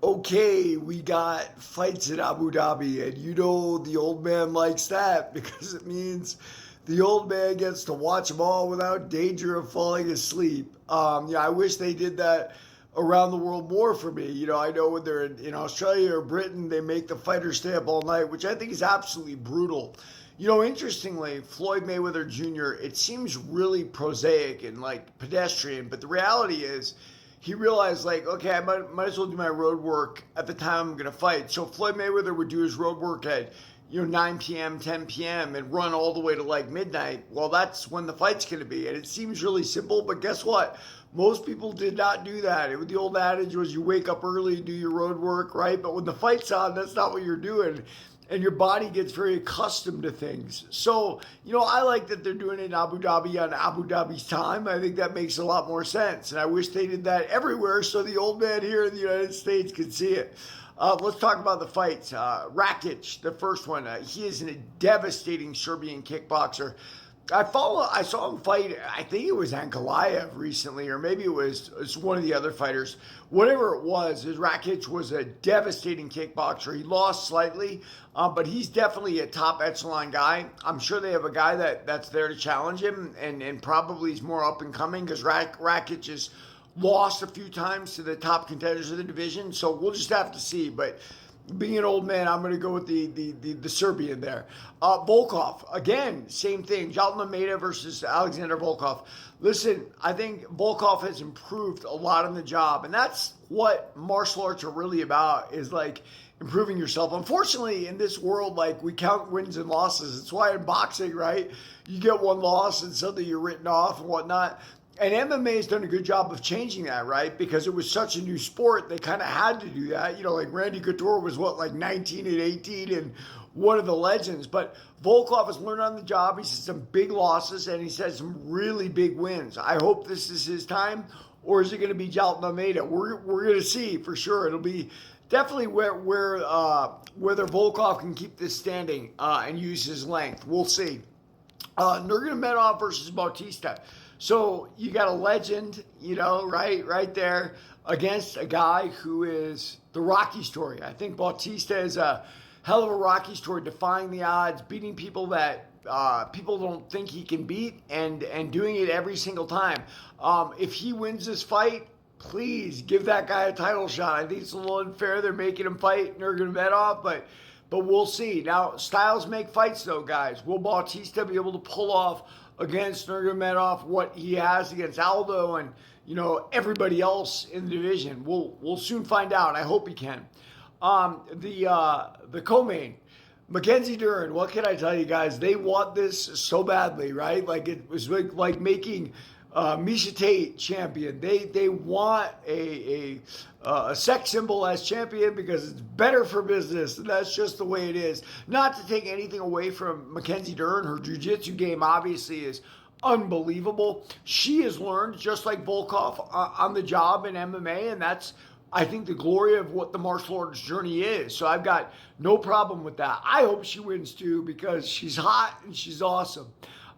Okay, we got fights in Abu Dhabi, and you know the old man likes that because it means the old man gets to watch them all without danger of falling asleep. I wish they did that around the world more for me. I know when they're in Australia or Britain, they make the fighters stay up all night, which I think is absolutely brutal. Interestingly, Floyd Mayweather Jr., it seems really prosaic and like pedestrian, but the reality is he realized like, okay, I might as well do my road work at the time I'm going to fight. So Floyd Mayweather would do his road work at 9 p.m., 10 p.m. and run all the way to like midnight. Well, that's when the fight's going to be. And it seems really simple, but guess what? Most people did not do that. The old adage was you wake up early, do your road work, right? But when the fight's on, that's not what you're doing. And your body gets very accustomed to things. So, I like that they're doing it in Abu Dhabi on Abu Dhabi's time. I think that makes a lot more sense. And I wish they did that everywhere so the old man here in the United States could see it. Let's talk about the fights. Rakic, the first one. He is a devastating Serbian kickboxer. I saw him fight, I think it was Ankalaev recently, or maybe it's one of the other fighters. Whatever it was, his Rakic was a devastating kickboxer. He lost slightly, but he's definitely a top echelon guy. I'm sure they have a guy that's there to challenge him, and probably he's more up and coming because Rakic has lost a few times to the top contenders of the division. So we'll just have to see. But being an old man, I'm going to go with the Serbian there. Volkov, again, same thing. Jailton Almeida versus Alexander Volkov. Listen, I think Volkov has improved a lot on the job, and that's what martial arts are really about, is like improving yourself. Unfortunately, in this world, like we count wins and losses. It's why in boxing, right, you get one loss and suddenly you're written off and whatnot. And MMA has done a good job of changing that, right? Because it was such a new sport, they kind of had to do that. Like Randy Couture was like 19 and 18 and one of the legends. But Volkov has learned on the job. He's had some big losses and he's had some really big wins. I hope this is his time, or is it going to be Jailton Almeida? We're going to see for sure. It'll be definitely whether Volkov can keep this standing and use his length. We'll see. Nurmagomedov versus Bautista. So you got a legend, right there against a guy who is the Rocky story. I think Bautista is a hell of a Rocky story, defying the odds, beating people that people don't think he can beat, and doing it every single time. If he wins this fight, please give that guy a title shot. I think it's a little unfair they're making him fight Nurmagomedov, but we'll see. Now, styles make fights, though, guys. Will Bautista be able to pull off against Nurmagomedov what he has against Aldo and everybody else in the division? We'll soon find out. I hope he can. The co-main, Mackenzie Dern. What can I tell you guys? They want this so badly, right? Like it was like making Miesha Tate champion. They want a sex symbol as champion because it's better for business, and that's just the way it is. Not to take anything away from Mackenzie Dern, her jiu-jitsu game obviously is unbelievable. She has learned, just like Volkov, on the job in MMA, and that's, I think, the glory of what the martial arts journey is. So I've got no problem with that. I hope she wins too because she's hot and she's awesome.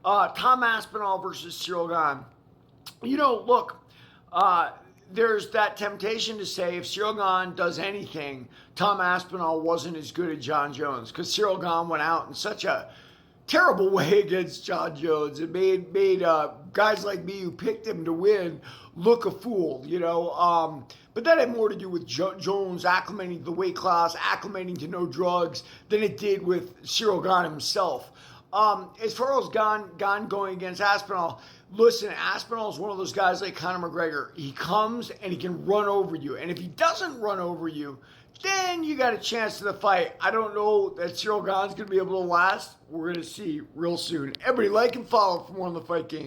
Tom Aspinall versus Ciryl Gane. Look, there's that temptation to say if Ciryl Gane does anything, Tom Aspinall wasn't as good as Jon Jones, because Ciryl Gane went out in such a terrible way against Jon Jones. It made guys like me who picked him to win look a fool, But that had more to do with Jones acclimating to the weight class, acclimating to no drugs, than it did with Ciryl Gane himself. As far as Gane going against Aspinall, listen, Aspinall is one of those guys like Conor McGregor. He comes and he can run over you. And if he doesn't run over you, then you got a chance to the fight. I don't know that Ciryl Gane's going to be able to last. We're going to see real soon. Everybody like and follow for more on the Fight Game.